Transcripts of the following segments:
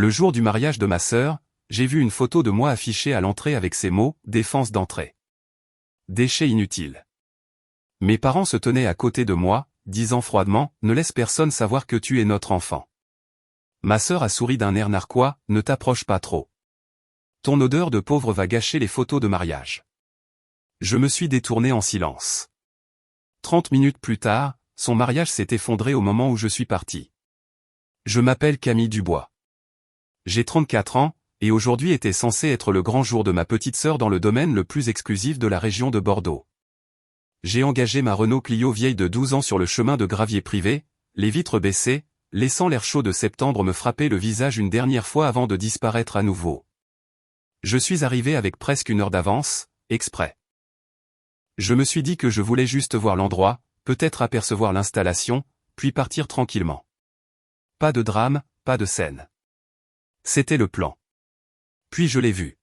Le jour du mariage de ma sœur, j'ai vu une photo de moi affichée à l'entrée avec ces mots « Défense d'entrée ». Déchets inutiles. Mes parents se tenaient à côté de moi, disant froidement « Ne laisse personne savoir que tu es notre enfant ». Ma sœur a souri d'un air narquois « Ne t'approche pas trop. Ton odeur de pauvre va gâcher les photos de mariage ». Je me suis détourné en silence. 30 minutes plus tard, son mariage s'est effondré au moment où je suis parti. Je m'appelle Camille Dubois. J'ai 34 ans, et aujourd'hui était censé être le grand jour de ma petite sœur dans le domaine le plus exclusif de la région de Bordeaux. J'ai engagé ma Renault Clio vieille de 12 ans sur le chemin de gravier privé, les vitres baissées, laissant l'air chaud de septembre me frapper le visage une dernière fois avant de disparaître à nouveau. Je suis arrivé avec presque une heure d'avance, exprès. Je me suis dit que je voulais juste voir l'endroit, peut-être apercevoir l'installation, puis partir tranquillement. Pas de drame, pas de scène. C'était le plan. Puis je l'ai vu.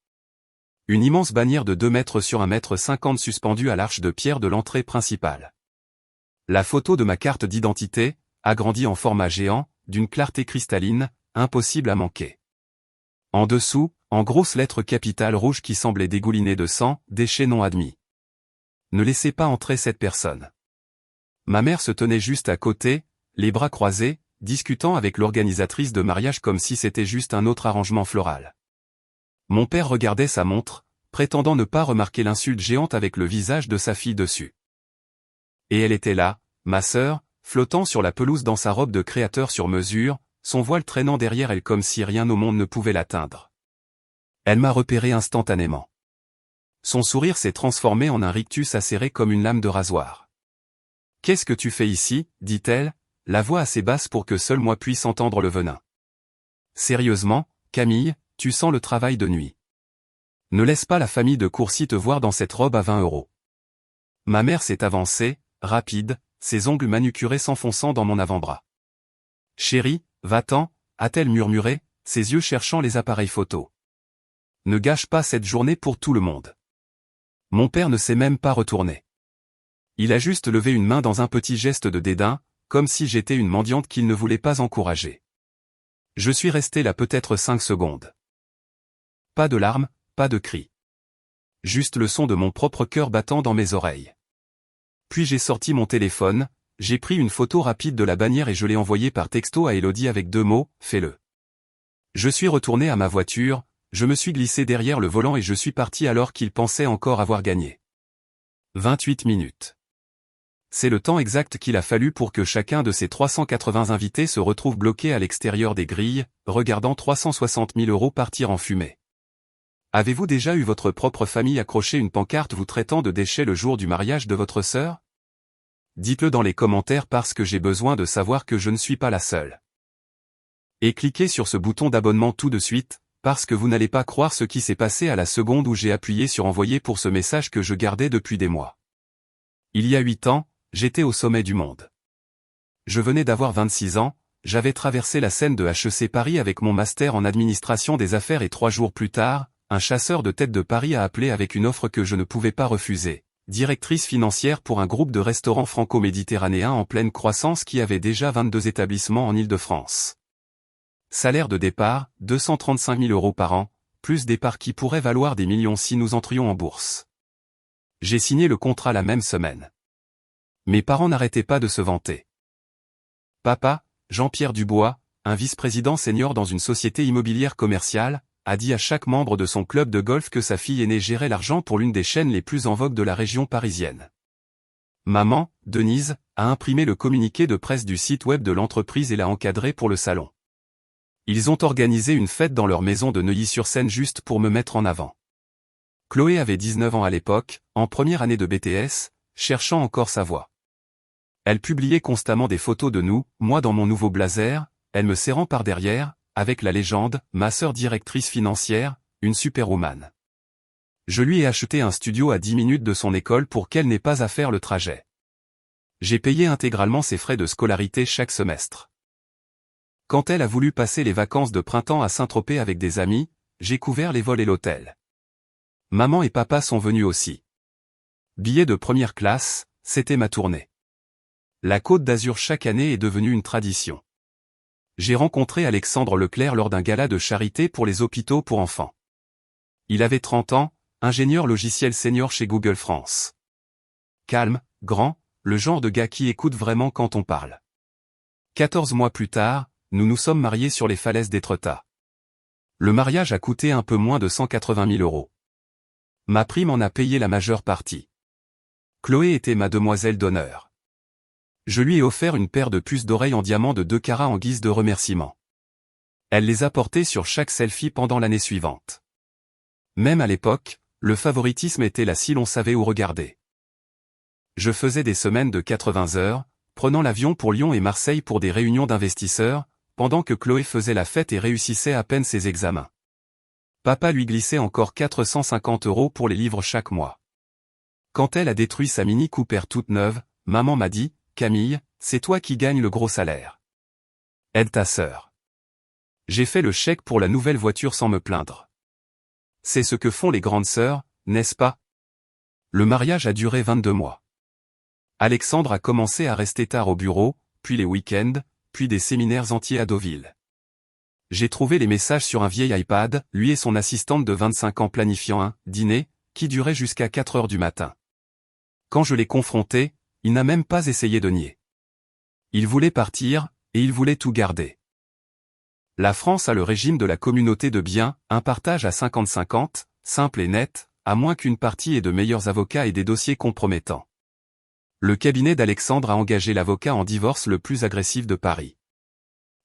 Une immense bannière de 2 mètres sur 1,50 m suspendue à l'arche de pierre de l'entrée principale. La photo de ma carte d'identité, agrandie en format géant, d'une clarté cristalline, impossible à manquer. En dessous, en grosses lettres capitales rouges qui semblaient dégouliner de sang, déchets non admis. Ne laissez pas entrer cette personne. Ma mère se tenait juste à côté, les bras croisés, discutant avec l'organisatrice de mariage comme si c'était juste un autre arrangement floral. Mon père regardait sa montre, prétendant ne pas remarquer l'insulte géante avec le visage de sa fille dessus. Et elle était là, ma sœur, flottant sur la pelouse dans sa robe de créateur sur mesure, son voile traînant derrière elle comme si rien au monde ne pouvait l'atteindre. Elle m'a repéré instantanément. Son sourire s'est transformé en un rictus acéré comme une lame de rasoir. « Qu'est-ce que tu fais ici » dit-elle, la voix assez basse pour que seul moi puisse entendre le venin. « Sérieusement, Camille, tu sens le travail de nuit. Ne laisse pas la famille de Courcy te voir dans cette robe à 20 €. » Ma mère s'est avancée, rapide, ses ongles manucurés s'enfonçant dans mon avant-bras. « Chérie, va-t'en » a-t-elle murmuré, ses yeux cherchant les appareils photo. « Ne gâche pas cette journée pour tout le monde. » Mon père ne s'est même pas retourné. Il a juste levé une main dans un petit geste de dédain, comme si j'étais une mendiante qu'il ne voulait pas encourager. Je suis resté là peut-être 5 secondes. Pas de larmes, pas de cris. Juste le son de mon propre cœur battant dans mes oreilles. Puis j'ai sorti mon téléphone, j'ai pris une photo rapide de la bannière et je l'ai envoyée par texto à Elodie avec 2 mots, fais-le. Je suis retourné à ma voiture, je me suis glissé derrière le volant et je suis parti alors qu'il pensait encore avoir gagné. 28 minutes. C'est le temps exact qu'il a fallu pour que chacun de ces 380 invités se retrouve bloqué à l'extérieur des grilles, regardant 360 000 € partir en fumée. Avez-vous déjà eu votre propre famille accrocher une pancarte vous traitant de déchets le jour du mariage de votre sœur? Dites-le dans les commentaires parce que j'ai besoin de savoir que je ne suis pas la seule. Et cliquez sur ce bouton d'abonnement tout de suite, parce que vous n'allez pas croire ce qui s'est passé à la seconde où j'ai appuyé sur envoyer pour ce message que je gardais depuis des mois. Il y a 8 ans, j'étais au sommet du monde. Je venais d'avoir 26 ans, j'avais traversé la Seine de HEC Paris avec mon master en administration des affaires et 3 jours plus tard, un chasseur de tête de Paris a appelé avec une offre que je ne pouvais pas refuser. Directrice financière pour un groupe de restaurants franco-méditerranéens en pleine croissance qui avait déjà 22 établissements en Île-de-France. Salaire de départ, 235 000 € par an, plus des parts qui pourraient valoir des millions si nous entrions en bourse. J'ai signé le contrat la même semaine. Mes parents n'arrêtaient pas de se vanter. Papa, Jean-Pierre Dubois, un vice-président senior dans une société immobilière commerciale, a dit à chaque membre de son club de golf que sa fille aînée gérait l'argent pour l'une des chaînes les plus en vogue de la région parisienne. Maman, Denise, a imprimé le communiqué de presse du site web de l'entreprise et l'a encadré pour le salon. Ils ont organisé une fête dans leur maison de Neuilly-sur-Seine juste pour me mettre en avant. Chloé avait 19 ans à l'époque, en première année de BTS, cherchant encore sa voie. Elle publiait constamment des photos de nous, moi dans mon nouveau blazer, elle me serrant par derrière, avec la légende, ma sœur directrice financière, une superwoman. Je lui ai acheté un studio à 10 minutes de son école pour qu'elle n'ait pas à faire le trajet. J'ai payé intégralement ses frais de scolarité chaque semestre. Quand elle a voulu passer les vacances de printemps à Saint-Tropez avec des amis, j'ai couvert les vols et l'hôtel. Maman et papa sont venus aussi. Billet de première classe, c'était ma tournée. La Côte d'Azur chaque année est devenue une tradition. J'ai rencontré Alexandre Leclerc lors d'un gala de charité pour les hôpitaux pour enfants. Il avait 30 ans, ingénieur logiciel senior chez Google France. Calme, grand, le genre de gars qui écoute vraiment quand on parle. 14 mois plus tard, nous nous sommes mariés sur les falaises d'Étretat. Le mariage a coûté un peu moins de 180 000 €. Ma prime en a payé la majeure partie. Chloé était ma demoiselle d'honneur. Je lui ai offert une paire de puces d'oreilles en diamant de 2 carats en guise de remerciement. Elle les a portées sur chaque selfie pendant l'année suivante. Même à l'époque, le favoritisme était là si l'on savait où regarder. Je faisais des semaines de 80 heures, prenant l'avion pour Lyon et Marseille pour des réunions d'investisseurs, pendant que Chloé faisait la fête et réussissait à peine ses examens. Papa lui glissait encore 450 € pour les livres chaque mois. Quand elle a détruit sa Mini Cooper toute neuve, maman m'a dit, « Camille, c'est toi qui gagnes le gros salaire. Aide ta sœur. » J'ai fait le chèque pour la nouvelle voiture sans me plaindre. C'est ce que font les grandes sœurs, n'est-ce pas? Le mariage a duré 22 mois. Alexandre a commencé à rester tard au bureau, puis les week-ends, puis des séminaires entiers à Deauville. J'ai trouvé les messages sur un vieil iPad, lui et son assistante de 25 ans planifiant un dîner, qui durait jusqu'à 4 heures du matin. Quand je l'ai confronté, il n'a même pas essayé de nier. Il voulait partir, et il voulait tout garder. La France a le régime de la communauté de biens, un partage à 50-50, simple et net, à moins qu'une partie ait de meilleurs avocats et des dossiers compromettants. Le cabinet d'Alexandre a engagé l'avocat en divorce le plus agressif de Paris.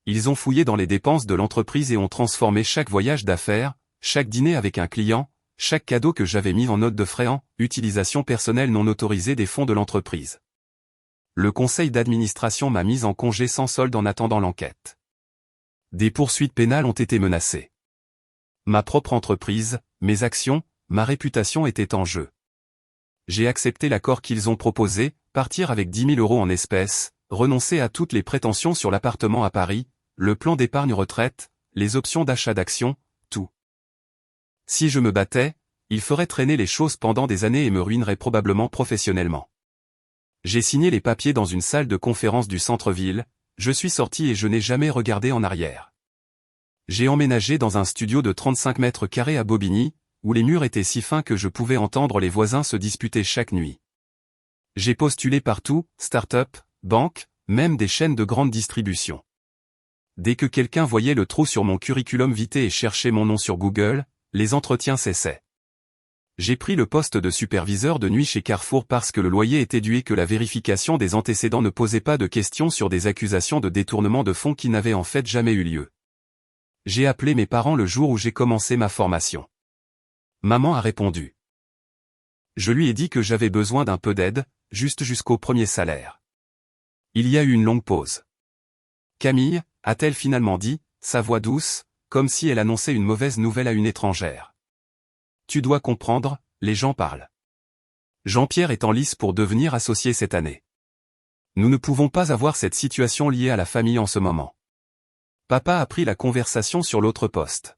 Ils ont fouillé dans les dépenses de l'entreprise et ont transformé chaque voyage d'affaires, chaque dîner avec un client, chaque cadeau que j'avais mis en note de frais en utilisation personnelle non autorisée des fonds de l'entreprise. Le conseil d'administration m'a mis en congé sans solde en attendant l'enquête. Des poursuites pénales ont été menacées. Ma propre entreprise, mes actions, ma réputation étaient en jeu. J'ai accepté l'accord qu'ils ont proposé, partir avec 10 000 € en espèces, renoncer à toutes les prétentions sur l'appartement à Paris, le plan d'épargne retraite, les options d'achat d'actions, tout. Si je me battais, il ferait traîner les choses pendant des années et me ruinerait probablement professionnellement. J'ai signé les papiers dans une salle de conférence du centre-ville, je suis sorti et je n'ai jamais regardé en arrière. J'ai emménagé dans un studio de 35 mètres carrés à Bobigny, où les murs étaient si fins que je pouvais entendre les voisins se disputer chaque nuit. J'ai postulé partout, start-up, banque, même des chaînes de grande distribution. Dès que quelqu'un voyait le trou sur mon curriculum vitae et cherchait mon nom sur Google, les entretiens cessaient. J'ai pris le poste de superviseur de nuit chez Carrefour parce que le loyer était dû et que la vérification des antécédents ne posait pas de questions sur des accusations de détournement de fonds qui n'avaient en fait jamais eu lieu. J'ai appelé mes parents le jour où j'ai commencé ma formation. Maman a répondu. Je lui ai dit que j'avais besoin d'un peu d'aide, juste jusqu'au premier salaire. Il y a eu une longue pause. Camille, a-t-elle finalement dit, sa voix douce, comme si elle annonçait une mauvaise nouvelle à une étrangère. Tu dois comprendre, les gens parlent. Jean-Pierre est en lice pour devenir associé cette année. Nous ne pouvons pas avoir cette situation liée à la famille en ce moment. Papa a pris la conversation sur l'autre poste.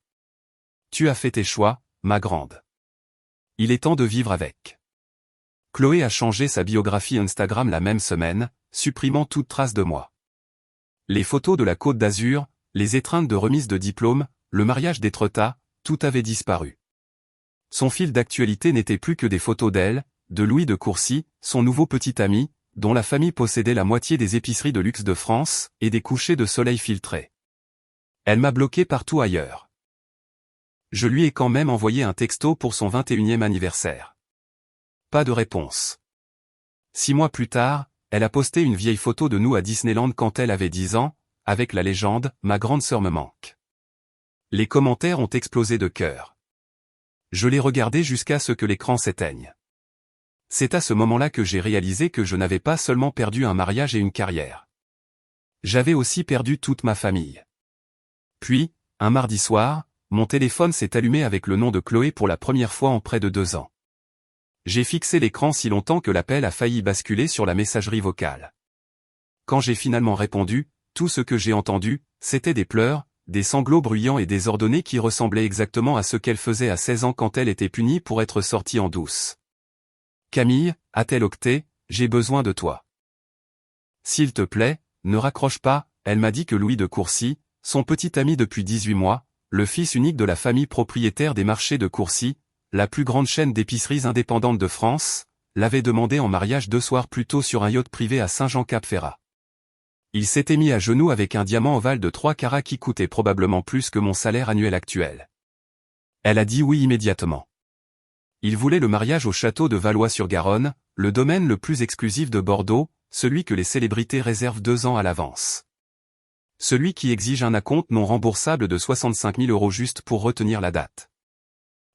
Tu as fait tes choix, ma grande. Il est temps de vivre avec. Chloé a changé sa biographie Instagram la même semaine, supprimant toute trace de moi. Les photos de la Côte d'Azur, les étreintes de remise de diplôme, le mariage d'Étretat, tout avait disparu. Son fil d'actualité n'était plus que des photos d'elle, de Louis de Courcy, son nouveau petit ami, dont la famille possédait la moitié des épiceries de luxe de France, et des couchers de soleil filtrés. Elle m'a bloqué partout ailleurs. Je lui ai quand même envoyé un texto pour son 21e anniversaire. Pas de réponse. 6 mois plus tard, elle a posté une vieille photo de nous à Disneyland quand elle avait 10 ans, avec la légende « Ma grande sœur me manque ». Les commentaires ont explosé de cœur. Je l'ai regardé jusqu'à ce que l'écran s'éteigne. C'est à ce moment-là que j'ai réalisé que je n'avais pas seulement perdu un mariage et une carrière. J'avais aussi perdu toute ma famille. Puis, un mardi soir, mon téléphone s'est allumé avec le nom de Chloé pour la première fois en près de 2 ans. J'ai fixé l'écran si longtemps que l'appel a failli basculer sur la messagerie vocale. Quand j'ai finalement répondu, tout ce que j'ai entendu, c'était des pleurs, des sanglots bruyants et désordonnés qui ressemblaient exactement à ce qu'elle faisait à 16 ans quand elle était punie pour être sortie en douce. Camille, a-t-elle octé, j'ai besoin de toi. S'il te plaît, ne raccroche pas, elle m'a dit que Louis de Courcy, son petit ami depuis 18 mois, le fils unique de la famille propriétaire des marchés de Courcy, la plus grande chaîne d'épiceries indépendantes de France, l'avait demandé en mariage 2 soirs plus tôt sur un yacht privé à Saint-Jean-Cap-Ferrat. Il s'était mis à genoux avec un diamant ovale de 3 carats qui coûtait probablement plus que mon salaire annuel actuel. Elle a dit oui immédiatement. Il voulait le mariage au château de Valois-sur-Garonne, le domaine le plus exclusif de Bordeaux, celui que les célébrités réservent 2 ans à l'avance. Celui qui exige un acompte non remboursable de 65 000 € juste pour retenir la date.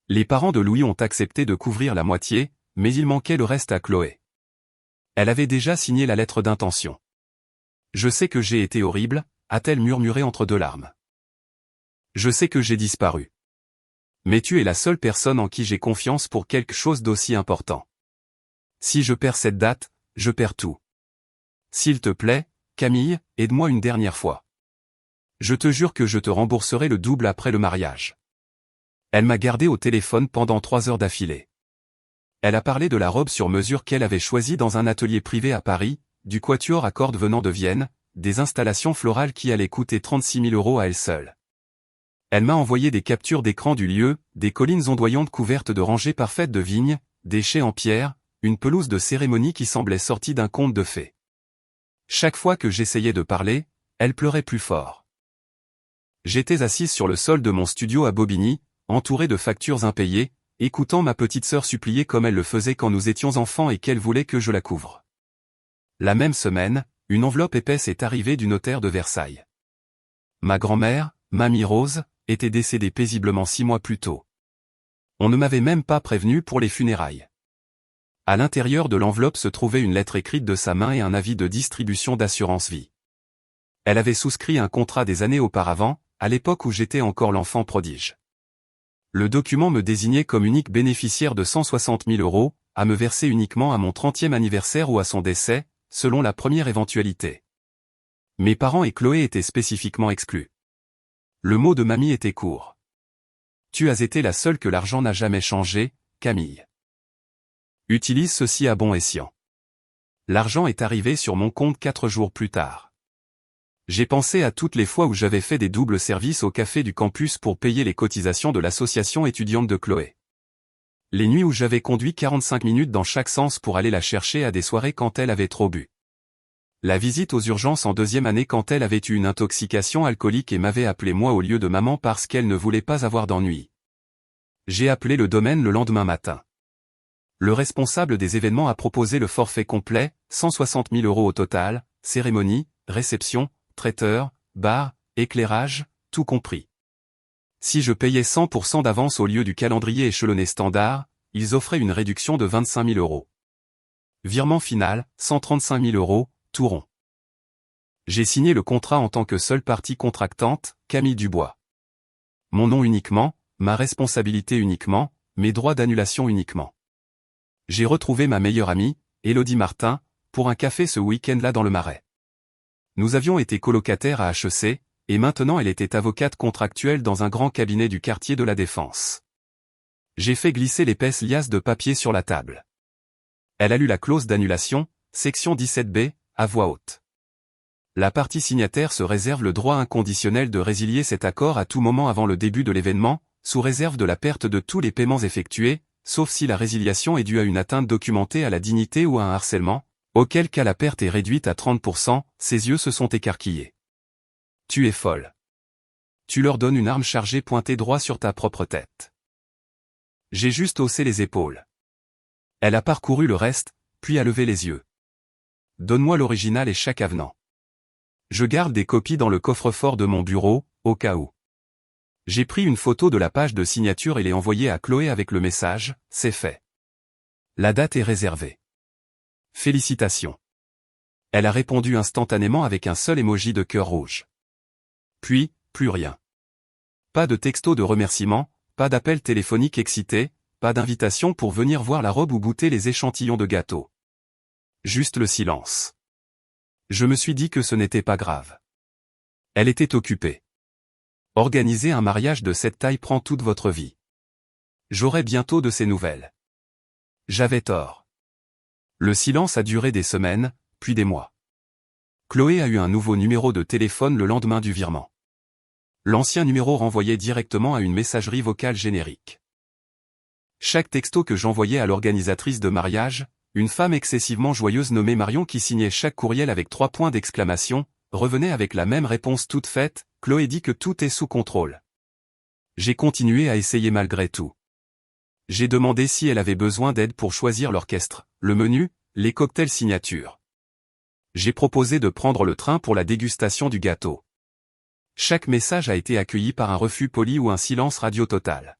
Les parents de Louis ont accepté de couvrir la moitié, mais il manquait le reste à Chloé. Elle avait déjà signé la lettre d'intention. Je sais que j'ai été horrible, a-t-elle murmuré entre 2 larmes. Je sais que j'ai disparu. Mais tu es la seule personne en qui j'ai confiance pour quelque chose d'aussi important. Si je perds cette date, je perds tout. S'il te plaît, Camille, aide-moi une dernière fois. Je te jure que je te rembourserai le double après le mariage. Elle m'a gardé au téléphone pendant 3 heures d'affilée. Elle a parlé de la robe sur mesure qu'elle avait choisie dans un atelier privé à Paris, du quatuor à cordes venant de Vienne, des installations florales qui allaient coûter 36 000 € à elle seule. Elle m'a envoyé des captures d'écran du lieu, des collines ondoyantes couvertes de rangées parfaites de vignes, des chais en pierre, une pelouse de cérémonie qui semblait sortie d'un conte de fées. Chaque fois que j'essayais de parler, elle pleurait plus fort. J'étais assise sur le sol de mon studio à Bobigny, entourée de factures impayées, écoutant ma petite sœur supplier comme elle le faisait quand nous étions enfants et qu'elle voulait que je la couvre. La même semaine, une enveloppe épaisse est arrivée du notaire de Versailles. Ma grand-mère, Mamie Rose, était décédée paisiblement 6 mois plus tôt. On ne m'avait même pas prévenu pour les funérailles. À l'intérieur de l'enveloppe se trouvait une lettre écrite de sa main et un avis de distribution d'assurance vie. Elle avait souscrit un contrat des années auparavant, à l'époque où j'étais encore l'enfant prodige. Le document me désignait comme unique bénéficiaire de 160 000 €, à me verser uniquement à mon 30e anniversaire ou à son décès, selon la première éventualité. Mes parents et Chloé étaient spécifiquement exclus. Le mot de mamie était court. Tu as été la seule que l'argent n'a jamais changé, Camille. Utilise ceci à bon escient. L'argent est arrivé sur mon compte 4 jours plus tard. J'ai pensé à toutes les fois où j'avais fait des doubles services au café du campus pour payer les cotisations de l'association étudiante de Chloé. Les nuits où j'avais conduit 45 minutes dans chaque sens pour aller la chercher à des soirées quand elle avait trop bu. La visite aux urgences en 2e année quand elle avait eu une intoxication alcoolique et m'avait appelé moi au lieu de maman parce qu'elle ne voulait pas avoir d'ennui. J'ai appelé le domaine le lendemain matin. Le responsable des événements a proposé le forfait complet, 160 000 € au total, cérémonie, réception, traiteur, bar, éclairage, tout compris. Si je payais 100% d'avance au lieu du calendrier échelonné standard, ils offraient une réduction de 25 000 €. Virement final, 135 000 €, tout rond. J'ai signé le contrat en tant que seule partie contractante, Camille Dubois. Mon nom uniquement, ma responsabilité uniquement, mes droits d'annulation uniquement. J'ai retrouvé ma meilleure amie, Élodie Martin, pour un café ce week-end-là dans le Marais. Nous avions été colocataires à HEC, et maintenant elle était avocate contractuelle dans un grand cabinet du quartier de la Défense. J'ai fait glisser l'épaisse liasse de papier sur la table. Elle a lu la clause d'annulation, section 17b, à voix haute. La partie signataire se réserve le droit inconditionnel de résilier cet accord à tout moment avant le début de l'événement, sous réserve de la perte de tous les paiements effectués, sauf si la résiliation est due à une atteinte documentée à la dignité ou à un harcèlement, auquel cas la perte est réduite à 30%, ses yeux se sont écarquillés. Tu es folle. Tu leur donnes une arme chargée pointée droit sur ta propre tête. J'ai juste haussé les épaules. Elle a parcouru le reste, puis a levé les yeux. Donne-moi l'original et chaque avenant. Je garde des copies dans le coffre-fort de mon bureau, au cas où. J'ai pris une photo de la page de signature et l'ai envoyée à Chloé avec le message « C'est fait ». La date est réservée. Félicitations. Elle a répondu instantanément avec un seul emoji de cœur rouge. Puis, plus rien. Pas de texto de remerciement, pas d'appel téléphonique excité, pas d'invitation pour venir voir la robe ou goûter les échantillons de gâteau. Juste le silence. Je me suis dit que ce n'était pas grave. Elle était occupée. Organiser un mariage de cette taille prend toute votre vie. J'aurai bientôt de ces nouvelles. J'avais tort. Le silence a duré des semaines, puis des mois. Chloé a eu un nouveau numéro de téléphone le lendemain du virement. L'ancien numéro renvoyait directement à une messagerie vocale générique. Chaque texto que j'envoyais à l'organisatrice de mariage, une femme excessivement joyeuse nommée Marion qui signait chaque courriel avec 3 points d'exclamation, revenait avec la même réponse toute faite, Chloé dit que tout est sous contrôle. J'ai continué à essayer malgré tout. J'ai demandé si elle avait besoin d'aide pour choisir l'orchestre, le menu, les cocktails signature. J'ai proposé de prendre le train pour la dégustation du gâteau. Chaque message a été accueilli par un refus poli ou un silence radio total.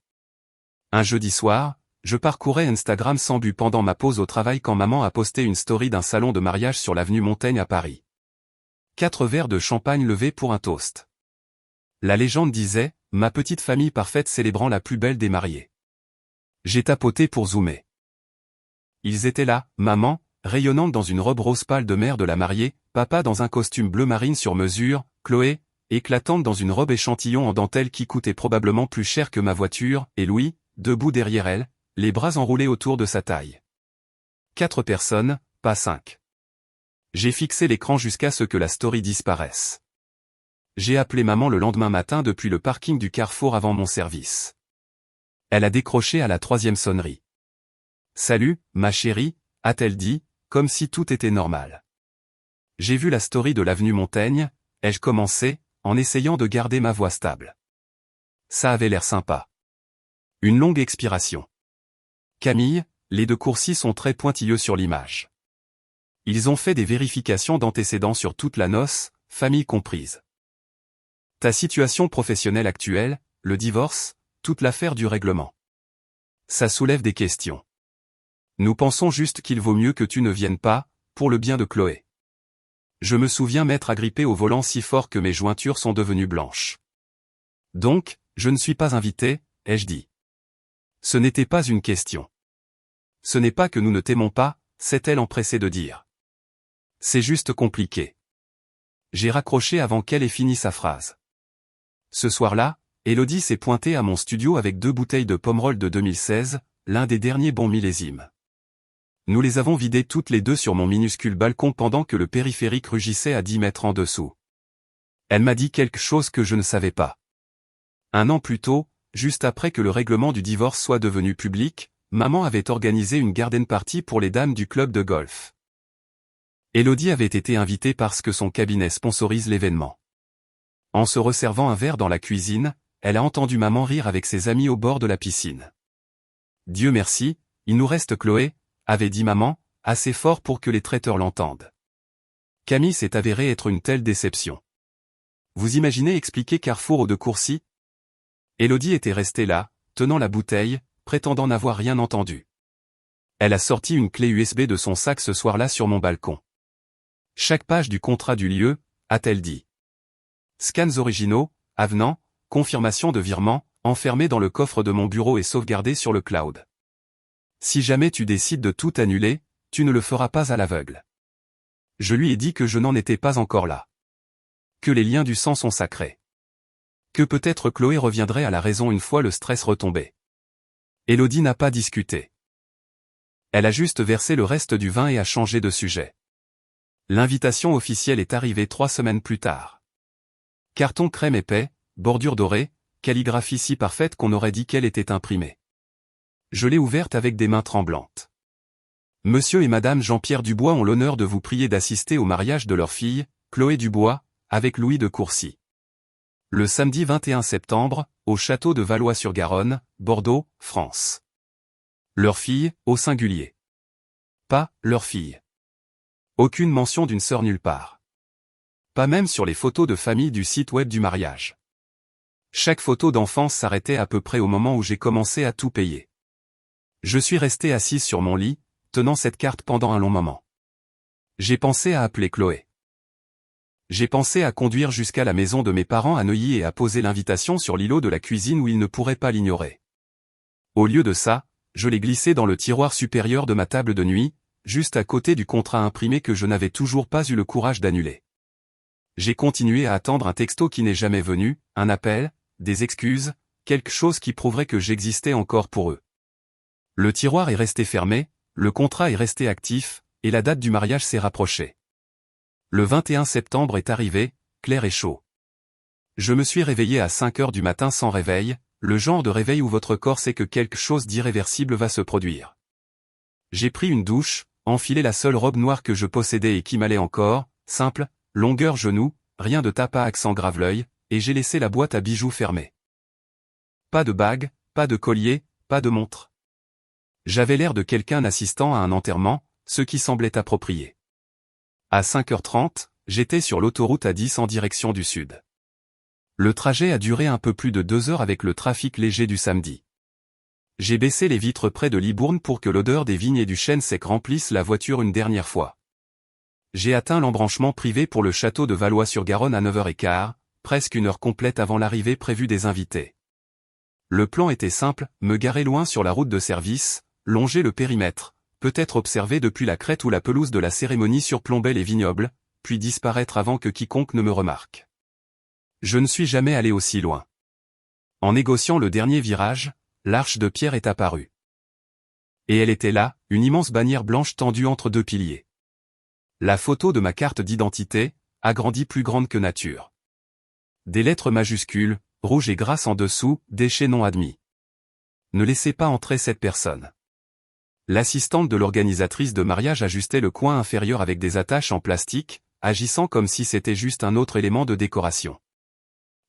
Un jeudi soir, je parcourais Instagram sans but pendant ma pause au travail quand maman a posté une story d'un salon de mariage sur l'avenue Montaigne à Paris. 4 verres de champagne levés pour un toast. La légende disait, ma petite famille parfaite célébrant la plus belle des mariées. J'ai tapoté pour zoomer. Ils étaient là, maman, rayonnante dans une robe rose pâle de mère de la mariée, papa dans un costume bleu marine sur mesure, Chloé, éclatante dans une robe échantillon en dentelle qui coûtait probablement plus cher que ma voiture, et Louis, debout derrière elle, les bras enroulés autour de sa taille. 4 personnes, pas 5. J'ai fixé l'écran jusqu'à ce que la story disparaisse. J'ai appelé maman le lendemain matin depuis le parking du Carrefour avant mon service. Elle a décroché à la 3e sonnerie. « Salut, ma chérie », a-t-elle dit, comme si tout était normal. J'ai vu la story de l'avenue Montaigne, ai-je commencé, en essayant de garder ma voix stable. Ça avait l'air sympa. Une longue expiration. Camille, les de Courcy sont très pointilleux sur l'image. Ils ont fait des vérifications d'antécédents sur toute la noce, famille comprise. Ta situation professionnelle actuelle, le divorce, toute l'affaire du règlement. Ça soulève des questions. Nous pensons juste qu'il vaut mieux que tu ne viennes pas, pour le bien de Chloé. Je me souviens m'être agrippé au volant si fort que mes jointures sont devenues blanches. Donc, je ne suis pas invité, ai-je dit. Ce n'était pas une question. Ce n'est pas que nous ne t'aimons pas, s'est-elle empressée de dire. C'est juste compliqué. J'ai raccroché avant qu'elle ait fini sa phrase. Ce soir-là, Élodie s'est pointée à mon studio avec 2 bouteilles de Pomerol de 2016, l'un des derniers bons millésimes. Nous les avons vidées toutes les deux sur mon minuscule balcon pendant que le périphérique rugissait à 10 mètres en dessous. Elle m'a dit quelque chose que je ne savais pas. 1 an plus tôt, juste après que le règlement du divorce soit devenu public, maman avait organisé une garden party pour les dames du club de golf. Élodie avait été invitée parce que son cabinet sponsorise l'événement. En se resservant un verre dans la cuisine, elle a entendu maman rire avec ses amis au bord de la piscine. Dieu merci, il nous reste Chloé, avait dit maman, assez fort pour que les traiteurs l'entendent. Camille s'est avérée être une telle déception. Vous imaginez expliquer Carrefour aux de Courcy? Élodie était restée là, tenant la bouteille, prétendant n'avoir rien entendu. Elle a sorti une clé USB de son sac ce soir-là sur mon balcon. Chaque page du contrat du lieu, a-t-elle dit. Scans originaux, avenants, confirmation de virement, enfermés dans le coffre de mon bureau et sauvegardés sur le cloud. Si jamais tu décides de tout annuler, tu ne le feras pas à l'aveugle. Je lui ai dit que je n'en étais pas encore là. Que les liens du sang sont sacrés. Que peut-être Chloé reviendrait à la raison une fois le stress retombé. Élodie n'a pas discuté. Elle a juste versé le reste du vin et a changé de sujet. L'invitation officielle est arrivée 3 semaines plus tard. Carton crème épais, bordure dorée, calligraphie si parfaite qu'on aurait dit qu'elle était imprimée. Je l'ai ouverte avec des mains tremblantes. Monsieur et Madame Jean-Pierre Dubois ont l'honneur de vous prier d'assister au mariage de leur fille, Chloé Dubois, avec Louis de Courcy. Le samedi 21 septembre, au château de Valois-sur-Garonne, Bordeaux, France. Leur fille, au singulier. Pas, leur fille. Aucune mention d'une sœur nulle part. Pas même sur les photos de famille du site web du mariage. Chaque photo d'enfance s'arrêtait à peu près au moment où j'ai commencé à tout payer. Je suis resté assise sur mon lit, tenant cette carte pendant un long moment. J'ai pensé à appeler Chloé. J'ai pensé à conduire jusqu'à la maison de mes parents à Neuilly et à poser l'invitation sur l'îlot de la cuisine où ils ne pourraient pas l'ignorer. Au lieu de ça, je l'ai glissé dans le tiroir supérieur de ma table de nuit, juste à côté du contrat imprimé que je n'avais toujours pas eu le courage d'annuler. J'ai continué à attendre un texto qui n'est jamais venu, un appel, des excuses, quelque chose qui prouverait que j'existais encore pour eux. Le tiroir est resté fermé, le contrat est resté actif, et la date du mariage s'est rapprochée. Le 21 septembre est arrivé, clair et chaud. Je me suis réveillé à 5 heures du matin sans réveil, le genre de réveil où votre corps sait que quelque chose d'irréversible va se produire. J'ai pris une douche, enfilé la seule robe noire que je possédais et qui m'allait encore, simple, longueur genou, rien de tape à accent grave-l'œil, et j'ai laissé la boîte à bijoux fermée. Pas de bague, pas de collier, pas de montre. J'avais l'air de quelqu'un assistant à un enterrement, ce qui semblait approprié. À 5h30, j'étais sur l'autoroute A10 en direction du sud. Le trajet a duré un peu plus de 2 heures avec le trafic léger du samedi. J'ai baissé les vitres près de Libourne pour que l'odeur des vignes et du chêne sec remplisse la voiture une dernière fois. J'ai atteint l'embranchement privé pour le château de Valois-sur-Garonne à 9h15, presque une heure complète avant l'arrivée prévue des invités. Le plan était simple, me garer loin sur la route de service, longer le périmètre, peut-être observer depuis la crête où la pelouse de la cérémonie surplombait les vignobles, puis disparaître avant que quiconque ne me remarque. Je ne suis jamais allé aussi loin. En négociant le dernier virage, l'arche de pierre est apparue. Et elle était là, une immense bannière blanche tendue entre deux piliers. La photo de ma carte d'identité, agrandie plus grande que nature. Des lettres majuscules, rouges et grasses en dessous, déchets non admis. Ne laissez pas entrer cette personne. L'assistante de l'organisatrice de mariage ajustait le coin inférieur avec des attaches en plastique, agissant comme si c'était juste un autre élément de décoration.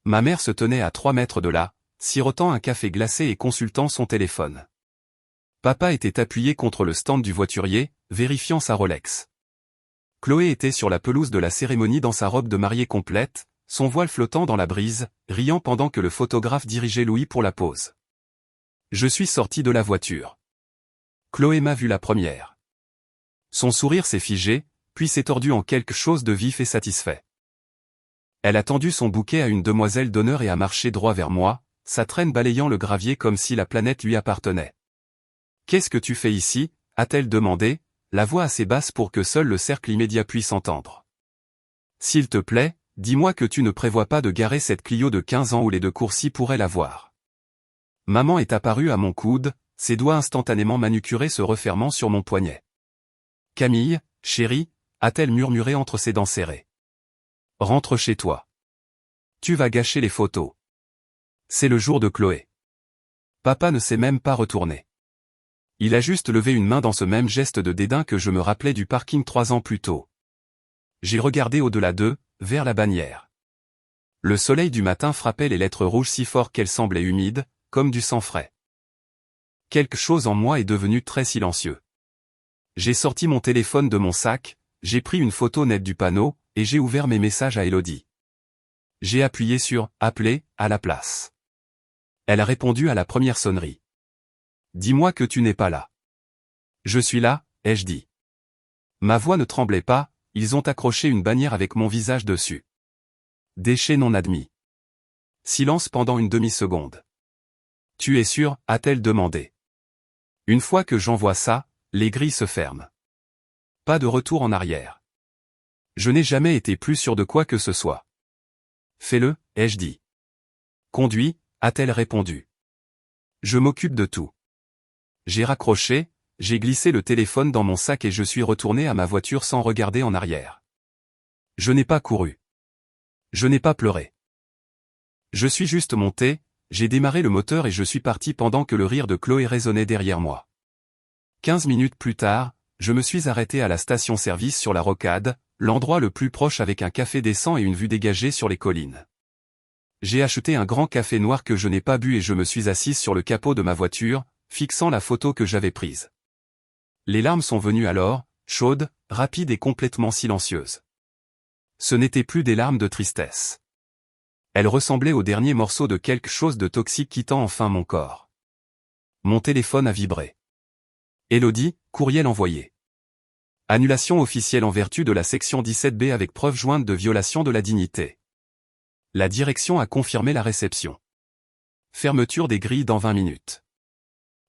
Ma mère se tenait à 3 mètres de là, sirotant un café glacé et consultant son téléphone. Papa était appuyé contre le stand du voiturier, vérifiant sa Rolex. Chloé était sur la pelouse de la cérémonie dans sa robe de mariée complète, son voile flottant dans la brise, riant pendant que le photographe dirigeait Louis pour la pose. Je suis sorti de la voiture. Chloé m'a vu la première. Son sourire s'est figé, puis s'est tordu en quelque chose de vif et satisfait. Elle a tendu son bouquet à une demoiselle d'honneur et a marché droit vers moi, sa traîne balayant le gravier comme si la planète lui appartenait. « Qu'est-ce que tu fais ici ?» a-t-elle demandé, la voix assez basse pour que seul le cercle immédiat puisse entendre. « S'il te plaît, dis-moi que tu ne prévois pas de garer cette Clio de 15 ans où les deux Courcy pourraient la voir. » Maman est apparue à mon coude, ses doigts instantanément manucurés se refermant sur mon poignet. « Camille, chérie, a-t-elle murmuré entre ses dents serrées. « Rentre chez toi. Tu vas gâcher les photos. C'est le jour de Chloé. » Papa ne s'est même pas retourné. Il a juste levé une main dans ce même geste de dédain que je me rappelais du parking 3 ans plus tôt. J'ai regardé au-delà d'eux, vers la bannière. Le soleil du matin frappait les lettres rouges si fort qu'elles semblaient humides, comme du sang frais. Quelque chose en moi est devenu très silencieux. J'ai sorti mon téléphone de mon sac, j'ai pris une photo nette du panneau, et j'ai ouvert mes messages à Elodie. J'ai appuyé sur « Appeler » à la place. Elle a répondu à la première sonnerie. « Dis-moi que tu n'es pas là. »« Je suis là », ai-je dit. Ma voix ne tremblait pas, ils ont accroché une bannière avec mon visage dessus. Déchets non admis. Silence pendant une demi-seconde. « Tu es sûr ?» a-t-elle demandé. Une fois que j'envoie ça, les grilles se ferment. Pas de retour en arrière. Je n'ai jamais été plus sûr de quoi que ce soit. Fais-le, ai-je dit. Conduis, a-t-elle répondu. Je m'occupe de tout. J'ai raccroché, j'ai glissé le téléphone dans mon sac et je suis retourné à ma voiture sans regarder en arrière. Je n'ai pas couru. Je n'ai pas pleuré. Je suis juste monté, j'ai démarré le moteur et je suis parti pendant que le rire de Chloé résonnait derrière moi. 15 minutes plus tard, je me suis arrêté à la station-service sur la Rocade, l'endroit le plus proche avec un café décent et une vue dégagée sur les collines. J'ai acheté un grand café noir que je n'ai pas bu et je me suis assise sur le capot de ma voiture, fixant la photo que j'avais prise. Les larmes sont venues alors, chaudes, rapides et complètement silencieuses. Ce n'étaient plus des larmes de tristesse. Elles ressemblaient au dernier morceau de quelque chose de toxique quittant enfin mon corps. Mon téléphone a vibré. Elodie, courriel envoyé. Annulation officielle en vertu de la section 17B avec preuve jointe de violation de la dignité. La direction a confirmé la réception. Fermeture des grilles dans 20 minutes.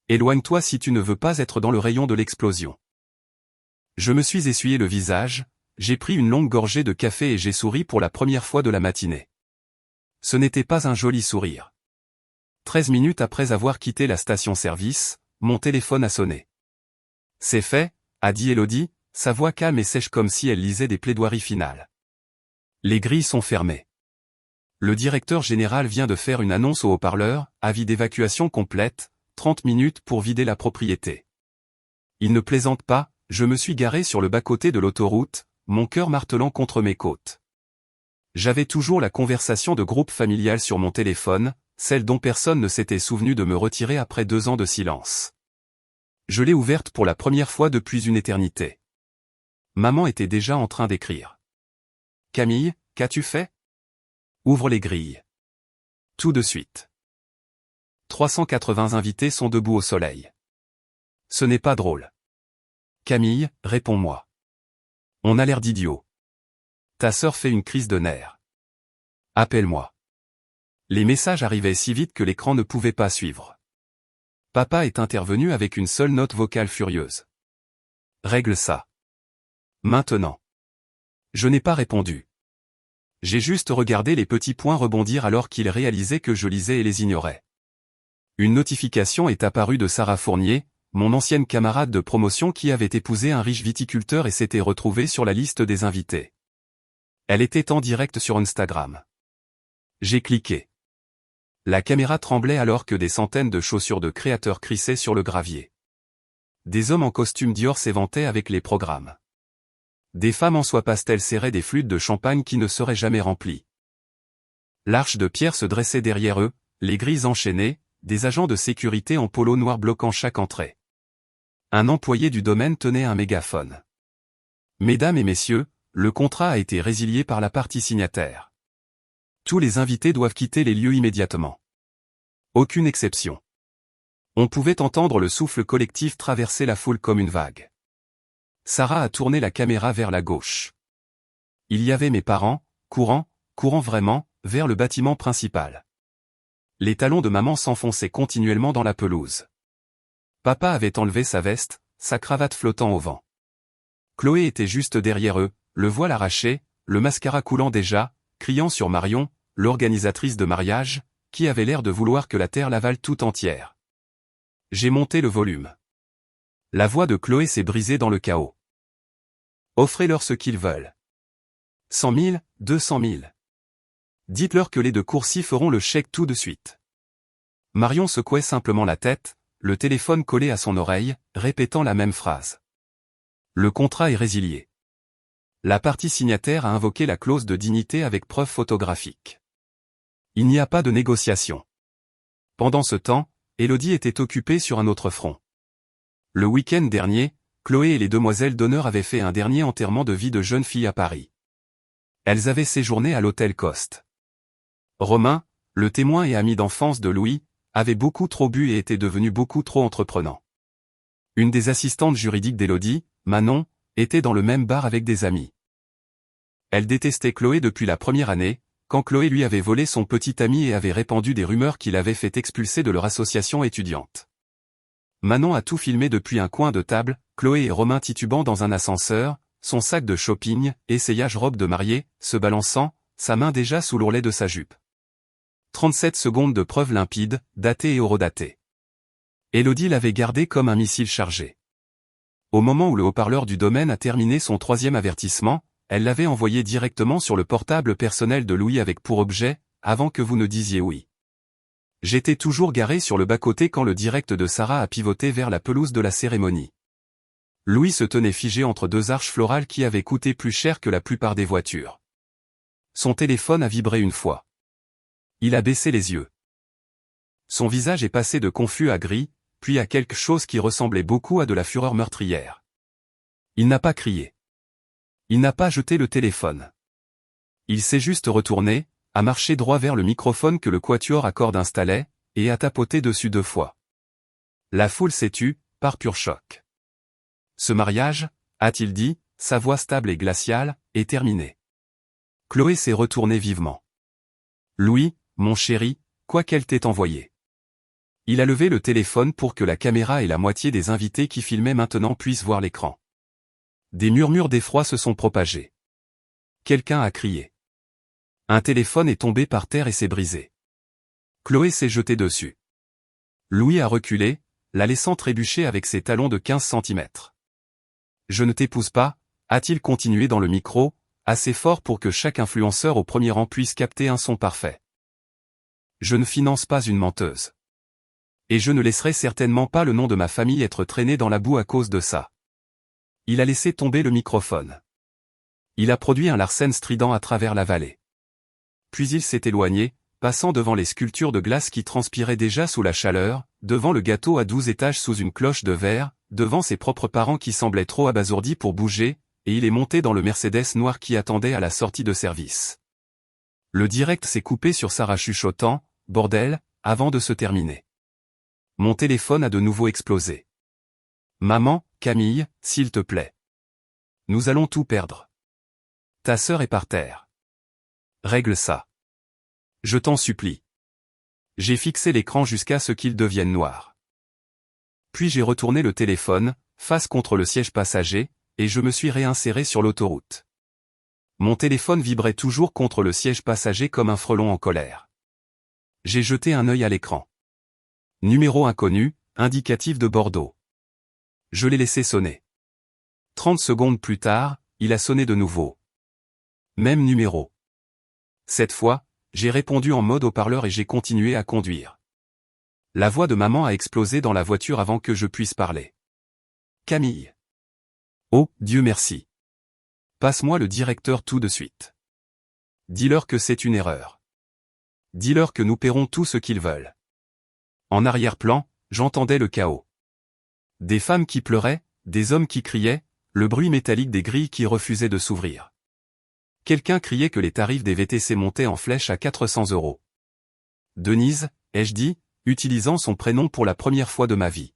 Éloigne-toi si tu ne veux pas être dans le rayon de l'explosion. Je me suis essuyé le visage, j'ai pris une longue gorgée de café et j'ai souri pour la première fois de la matinée. Ce n'était pas un joli sourire. 13 minutes après avoir quitté la station-service, mon téléphone a sonné. C'est fait, a dit Elodie, sa voix calme et sèche comme si elle lisait des plaidoiries finales. Les grilles sont fermées. Le directeur général vient de faire une annonce au haut-parleur, avis d'évacuation complète, 30 minutes pour vider la propriété. Il ne plaisante pas, je me suis garé sur le bas-côté de l'autoroute, mon cœur martelant contre mes côtes. J'avais toujours la conversation de groupe familial sur mon téléphone, celle dont personne ne s'était souvenu de me retirer après 2 ans de silence. Je l'ai ouverte pour la première fois depuis une éternité. Maman était déjà en train d'écrire. « Camille, qu'as-tu fait ? Ouvre les grilles. » Tout de suite. 380 invités sont debout au soleil. Ce n'est pas drôle. Camille, réponds-moi. On a l'air d'idiots. Ta sœur fait une crise de nerfs. Appelle-moi. Les messages arrivaient si vite que l'écran ne pouvait pas suivre. Papa est intervenu avec une seule note vocale furieuse. Règle ça. Maintenant. Je n'ai pas répondu. J'ai juste regardé les petits points rebondir alors qu'il réalisait que je lisais et les ignorais. Une notification est apparue de Sarah Fournier, mon ancienne camarade de promotion qui avait épousé un riche viticulteur et s'était retrouvée sur la liste des invités. Elle était en direct sur Instagram. J'ai cliqué. La caméra tremblait alors que des centaines de chaussures de créateurs crissaient sur le gravier. Des hommes en costume Dior s'éventaient avec les programmes. Des femmes en soie pastel serraient des flûtes de champagne qui ne seraient jamais remplies. L'arche de pierre se dressait derrière eux, les grilles enchaînées, des agents de sécurité en polo noir bloquant chaque entrée. Un employé du domaine tenait un mégaphone. Mesdames et messieurs, le contrat a été résilié par la partie signataire. Tous les invités doivent quitter les lieux immédiatement. Aucune exception. On pouvait entendre le souffle collectif traverser la foule comme une vague. Sarah a tourné la caméra vers la gauche. Il y avait mes parents, courant vraiment, vers le bâtiment principal. Les talons de maman s'enfonçaient continuellement dans la pelouse. Papa avait enlevé sa veste, sa cravate flottant au vent. Chloé était juste derrière eux, le voile arraché, le mascara coulant déjà, criant sur Marion, l'organisatrice de mariage, qui avait l'air de vouloir que la terre l'avale tout entière. J'ai monté le volume. La voix de Chloé s'est brisée dans le chaos. Offrez-leur ce qu'ils veulent. 100 000, 200 000. Dites-leur que les deux Courcy feront le chèque tout de suite. Marion secouait simplement la tête, le téléphone collé à son oreille, répétant la même phrase. Le contrat est résilié. La partie signataire a invoqué la clause de dignité avec preuve photographique. Il n'y a pas de négociation. Pendant ce temps, Élodie était occupée sur un autre front. Le week-end dernier, Chloé et les demoiselles d'honneur avaient fait un dernier enterrement de vie de jeune fille à Paris. Elles avaient séjourné à l'hôtel Coste. Romain, le témoin et ami d'enfance de Louis, avait beaucoup trop bu et était devenu beaucoup trop entreprenant. Une des assistantes juridiques d'Élodie, Manon, était dans le même bar avec des amis. Elle détestait Chloé depuis la première année, quand Chloé lui avait volé son petit ami et avait répandu des rumeurs qu'il avait fait expulser de leur association étudiante. Manon a tout filmé depuis un coin de table, Chloé et Romain titubant dans un ascenseur, son sac de shopping, essayage robe de mariée, se balançant, sa main déjà sous l'ourlet de sa jupe. 37 secondes de preuves limpides, datées et horodatées. Élodie l'avait gardé comme un missile chargé. Au moment où le haut-parleur du domaine a terminé son 3e avertissement, elle l'avait envoyé directement sur le portable personnel de Louis avec pour objet, avant que vous ne disiez oui. J'étais toujours garé sur le bas-côté quand le direct de Sarah a pivoté vers la pelouse de la cérémonie. Louis se tenait figé entre 2 arches florales qui avaient coûté plus cher que la plupart des voitures. Son téléphone a vibré une fois. Il a baissé les yeux. Son visage est passé de confus à gris, puis à quelque chose qui ressemblait beaucoup à de la fureur meurtrière. Il n'a pas crié. Il n'a pas jeté le téléphone. Il s'est juste retourné, a marché droit vers le microphone que le quatuor à cordes installait, et a tapoté dessus 2 fois. La foule s'est tue, par pur choc. Ce mariage, a-t-il dit, sa voix stable et glaciale, est terminé. Chloé s'est retournée vivement. Louis, mon chéri, quoi qu'elle t'ait envoyé. Il a levé le téléphone pour que la caméra et la moitié des invités qui filmaient maintenant puissent voir l'écran. Des murmures d'effroi se sont propagés. Quelqu'un a crié. Un téléphone est tombé par terre et s'est brisé. Chloé s'est jetée dessus. Louis a reculé, la laissant trébucher avec ses talons de 15 cm. Je ne t'épouse pas, a-t-il continué dans le micro, assez fort pour que chaque influenceur au premier rang puisse capter un son parfait. Je ne finance pas une menteuse. Et je ne laisserai certainement pas le nom de ma famille être traîné dans la boue à cause de ça. Il a laissé tomber le microphone. Il a produit un Larsen strident à travers la vallée. Puis il s'est éloigné, passant devant les sculptures de glace qui transpiraient déjà sous la chaleur, devant le gâteau à 12 étages sous une cloche de verre, devant ses propres parents qui semblaient trop abasourdis pour bouger, et il est monté dans le Mercedes noir qui attendait à la sortie de service. Le direct s'est coupé sur Sarah chuchotant, « Bordel », avant de se terminer. Mon téléphone a de nouveau explosé. « Maman, Camille, s'il te plaît. Nous allons tout perdre. Ta sœur est par terre. Règle ça. Je t'en supplie. » J'ai fixé l'écran jusqu'à ce qu'il devienne noir. Puis j'ai retourné le téléphone, face contre le siège passager, et je me suis réinséré sur l'autoroute. Mon téléphone vibrait toujours contre le siège passager comme un frelon en colère. J'ai jeté un œil à l'écran. Numéro inconnu, indicatif de Bordeaux. Je l'ai laissé sonner. 30 secondes plus tard, il a sonné de nouveau. Même numéro. Cette fois, j'ai répondu en mode haut-parleur et j'ai continué à conduire. La voix de maman a explosé dans la voiture avant que je puisse parler. Camille. Oh, Dieu merci. Passe-moi le directeur tout de suite. Dis-leur que c'est une erreur. Dis-leur que nous paierons tout ce qu'ils veulent. En arrière-plan, j'entendais le chaos. Des femmes qui pleuraient, des hommes qui criaient, le bruit métallique des grilles qui refusaient de s'ouvrir. Quelqu'un criait que les tarifs des VTC montaient en flèche à 400 €. Denise, ai-je dit, utilisant son prénom pour la première fois de ma vie.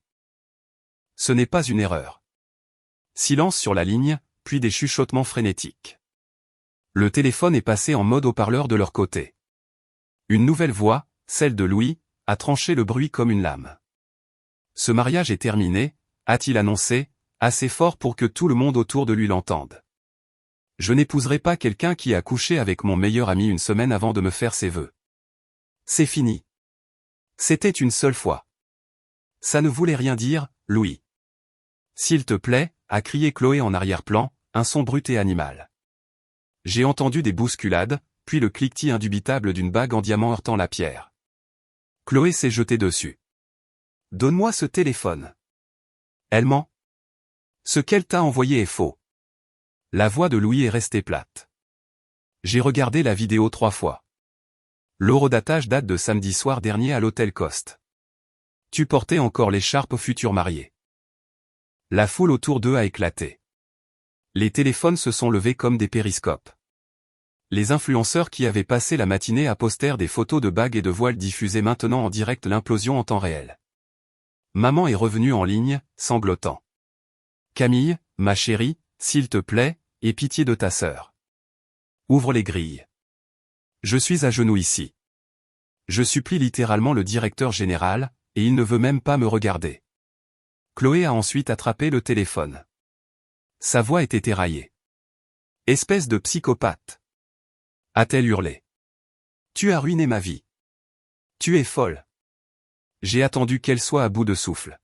Ce n'est pas une erreur. Silence sur la ligne, puis des chuchotements frénétiques. Le téléphone est passé en mode haut-parleur de leur côté. Une nouvelle voix, celle de Louis, a tranché le bruit comme une lame. Ce mariage est terminé, a-t-il annoncé, assez fort pour que tout le monde autour de lui l'entende. Je n'épouserai pas quelqu'un qui a couché avec mon meilleur ami une semaine avant de me faire ses vœux. C'est fini. C'était une seule fois. Ça ne voulait rien dire, Louis. S'il te plaît, a crié Chloé en arrière-plan, un son brut et animal. J'ai entendu des bousculades, puis le cliquetis indubitable d'une bague en diamant heurtant la pierre. Chloé s'est jetée dessus. Donne-moi ce téléphone. Elle ment. Ce qu'elle t'a envoyé est faux. La voix de Louis est restée plate. J'ai regardé la vidéo 3 fois. L'horodatage date de samedi soir dernier à l'hôtel Coste. Tu portais encore l'écharpe au futur marié. La foule autour d'eux a éclaté. Les téléphones se sont levés comme des périscopes. Les influenceurs qui avaient passé la matinée à poster des photos de bagues et de voiles diffusaient maintenant en direct l'implosion en temps réel. Maman est revenue en ligne, sanglotant. Camille, ma chérie, s'il te plaît, aie pitié de ta sœur. Ouvre les grilles. Je suis à genoux ici. Je supplie littéralement le directeur général, et il ne veut même pas me regarder. Chloé a ensuite attrapé le téléphone. Sa voix était éraillée. Espèce de psychopathe. A-t-elle hurlé. Tu as ruiné ma vie. Tu es folle. J'ai attendu qu'elle soit à bout de souffle.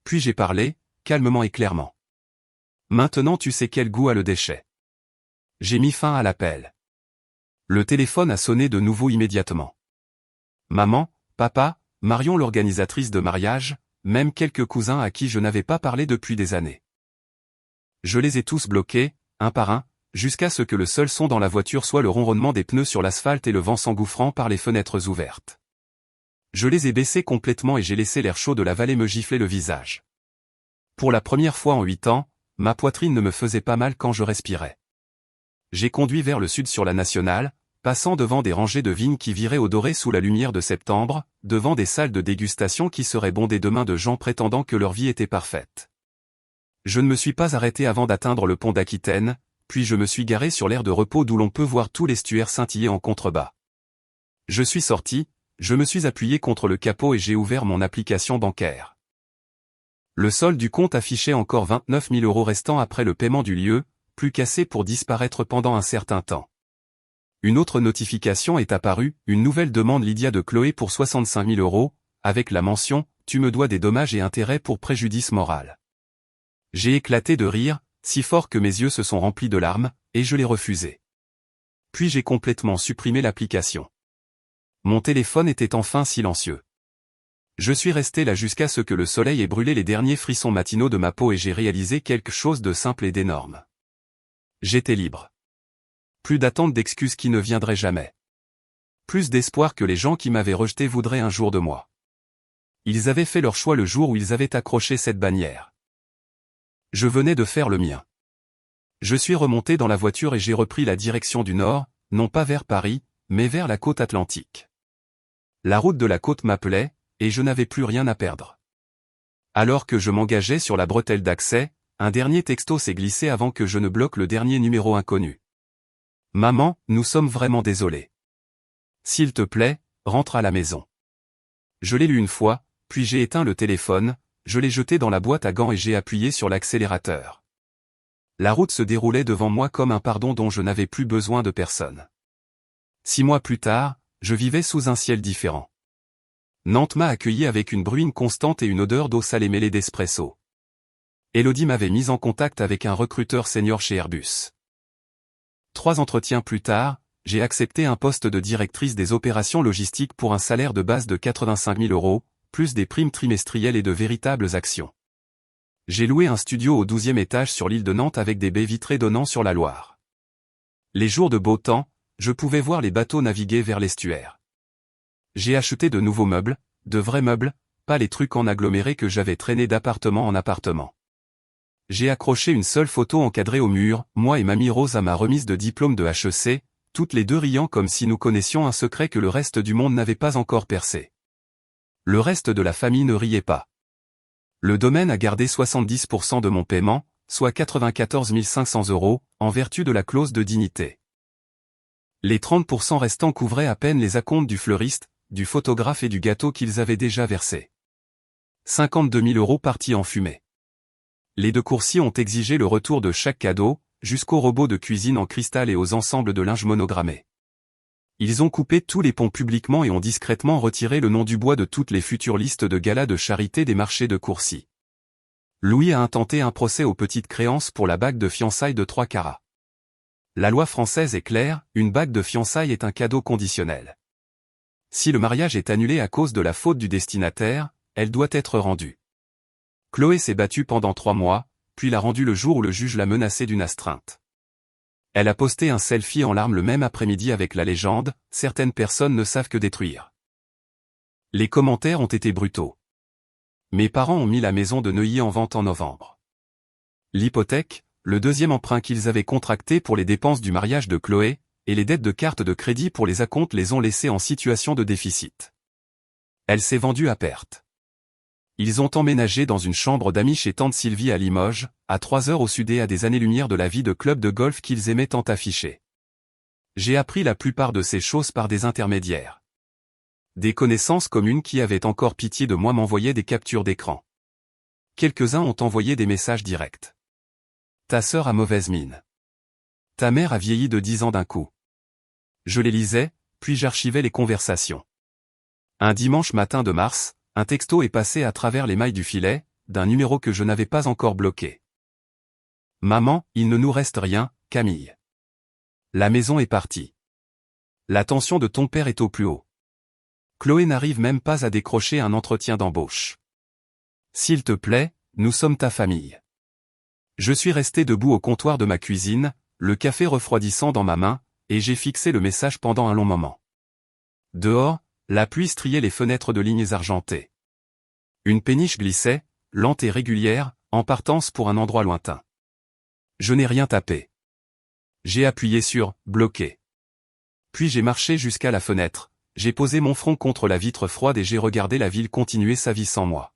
Puis j'ai parlé, calmement et clairement. Maintenant tu sais quel goût a le déchet. J'ai mis fin à l'appel. Le téléphone a sonné de nouveau immédiatement. Maman, papa, Marion l'organisatrice de mariage, même quelques cousins à qui je n'avais pas parlé depuis des années. Je les ai tous bloqués, un par un, jusqu'à ce que le seul son dans la voiture soit le ronronnement des pneus sur l'asphalte et le vent s'engouffrant par les fenêtres ouvertes. Je les ai baissés complètement et j'ai laissé l'air chaud de la vallée me gifler le visage. Pour la première fois en 8 ans, ma poitrine ne me faisait pas mal quand je respirais. J'ai conduit vers le sud sur la nationale, passant devant des rangées de vignes qui viraient au doré sous la lumière de septembre, devant des salles de dégustation qui seraient bondées demain de gens prétendant que leur vie était parfaite. Je ne me suis pas arrêté avant d'atteindre le pont d'Aquitaine, puis je me suis garé sur l'aire de repos d'où l'on peut voir tout l'estuaire scintiller en contrebas. Je suis sorti, je me suis appuyé contre le capot et j'ai ouvert mon application bancaire. Le solde du compte affichait encore 29 000 € restants après le paiement du lieu, plus qu'assez pour disparaître pendant un certain temps. Une autre notification est apparue, une nouvelle demande Lydia de Chloé pour 65 000 €, avec la mention « Tu me dois des dommages et intérêts pour préjudice moral ». J'ai éclaté de rire, si fort que mes yeux se sont remplis de larmes, et je l'ai refusé. Puis j'ai complètement supprimé l'application. Mon téléphone était enfin silencieux. Je suis resté là jusqu'à ce que le soleil ait brûlé les derniers frissons matinaux de ma peau et j'ai réalisé quelque chose de simple et d'énorme. J'étais libre. Plus d'attente d'excuses qui ne viendraient jamais. Plus d'espoir que les gens qui m'avaient rejeté voudraient un jour de moi. Ils avaient fait leur choix le jour où ils avaient accroché cette bannière. Je venais de faire le mien. Je suis remonté dans la voiture et j'ai repris la direction du nord, non pas vers Paris, mais vers la côte atlantique. La route de la côte m'appelait, et je n'avais plus rien à perdre. Alors que je m'engageais sur la bretelle d'accès, un dernier texto s'est glissé avant que je ne bloque le dernier numéro inconnu. Maman, nous sommes vraiment désolés. S'il te plaît, rentre à la maison. Je l'ai lu une fois, puis j'ai éteint le téléphone, je l'ai jeté dans la boîte à gants et j'ai appuyé sur l'accélérateur. La route se déroulait devant moi comme un pardon dont je n'avais plus besoin de personne. 6 mois plus tard, je vivais sous un ciel différent. Nantes m'a accueilli avec une bruine constante et une odeur d'eau salée mêlée d'espresso. Élodie m'avait mis en contact avec un recruteur senior chez Airbus. 3 entretiens plus tard, j'ai accepté un poste de directrice des opérations logistiques pour un salaire de base de 85 000 €, plus des primes trimestrielles et de véritables actions. J'ai loué un studio au 12e étage sur l'île de Nantes avec des baies vitrées donnant sur la Loire. Les jours de beau temps, je pouvais voir les bateaux naviguer vers l'estuaire. J'ai acheté de nouveaux meubles, de vrais meubles, pas les trucs en aggloméré que j'avais traînés d'appartement en appartement. J'ai accroché une seule photo encadrée au mur, moi et Mamie Rose à ma remise de diplôme de HEC, toutes les deux riant comme si nous connaissions un secret que le reste du monde n'avait pas encore percé. Le reste de la famille ne riait pas. Le domaine a gardé 70% de mon paiement, soit 94 500 €, en vertu de la clause de dignité. Les 30% restants couvraient à peine les acomptes du fleuriste, du photographe et du gâteau qu'ils avaient déjà versé. 52 000 € partis en fumée. Les deux coursiers ont exigé le retour de chaque cadeau, jusqu'aux robots de cuisine en cristal et aux ensembles de linge monogrammés. Ils ont coupé tous les ponts publiquement et ont discrètement retiré le nom du bois de toutes les futures listes de galas de charité des marchés de Courcy. Louis a intenté un procès aux petites créances pour la bague de fiançailles de 3 carats. La loi française est claire, une bague de fiançailles est un cadeau conditionnel. Si le mariage est annulé à cause de la faute du destinataire, elle doit être rendue. Chloé s'est battue pendant 3 mois, puis l'a rendue le jour où le juge l'a menacée d'une astreinte. Elle a posté un selfie en larmes le même après-midi avec la légende « Certaines personnes ne savent que détruire ». Les commentaires ont été brutaux. Mes parents ont mis la maison de Neuilly en vente en novembre. L'hypothèque, le deuxième emprunt qu'ils avaient contracté pour les dépenses du mariage de Chloé, et les dettes de carte de crédit pour les acomptes les ont laissés en situation de déficit. Elle s'est vendue à perte. Ils ont emménagé dans une chambre d'amis chez tante Sylvie à Limoges, à 3 heures au sud et à des années-lumière de la vie de club de golf qu'ils aimaient tant afficher. J'ai appris la plupart de ces choses par des intermédiaires. Des connaissances communes qui avaient encore pitié de moi m'envoyaient des captures d'écran. Quelques-uns ont envoyé des messages directs. Ta sœur a mauvaise mine. Ta mère a vieilli de 10 ans d'un coup. Je les lisais, puis j'archivais les conversations. Un dimanche matin de mars, un texto est passé à travers les mailles du filet, d'un numéro que je n'avais pas encore bloqué. Maman, il ne nous reste rien, Camille. La maison est partie. La tension de ton père est au plus haut. Chloé n'arrive même pas à décrocher un entretien d'embauche. S'il te plaît, nous sommes ta famille. Je suis resté debout au comptoir de ma cuisine, le café refroidissant dans ma main, et j'ai fixé le message pendant un long moment. Dehors, la pluie striait les fenêtres de lignes argentées. Une péniche glissait, lente et régulière, en partance pour un endroit lointain. Je n'ai rien tapé. J'ai appuyé sur « Bloquer ». Puis j'ai marché jusqu'à la fenêtre, j'ai posé mon front contre la vitre froide et j'ai regardé la ville continuer sa vie sans moi.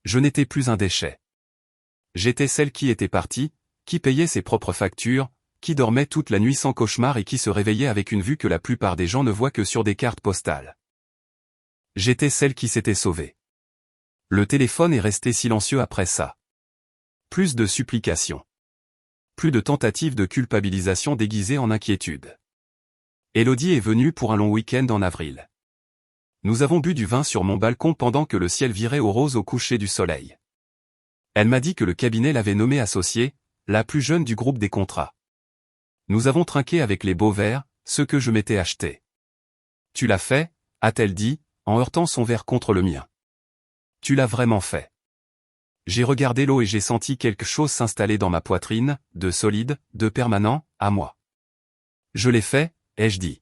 Je n'étais plus un déchet. J'étais celle qui était partie, qui payait ses propres factures, qui dormait toute la nuit sans cauchemar et qui se réveillait avec une vue que la plupart des gens ne voient que sur des cartes postales. J'étais celle qui s'était sauvée. Le téléphone est resté silencieux après ça. Plus de supplications. Plus de tentatives de culpabilisation déguisées en inquiétude. Élodie est venue pour un long week-end en avril. Nous avons bu du vin sur mon balcon pendant que le ciel virait au rose au coucher du soleil. Elle m'a dit que le cabinet l'avait nommée associée, la plus jeune du groupe des contrats. Nous avons trinqué avec les beaux verres, ceux que je m'étais achetés. Tu l'as fait, a-t-elle dit, en heurtant son verre contre le mien. Tu l'as vraiment fait. J'ai regardé l'eau et j'ai senti quelque chose s'installer dans ma poitrine, de solide, de permanent, à moi. Je l'ai fait, ai-je dit.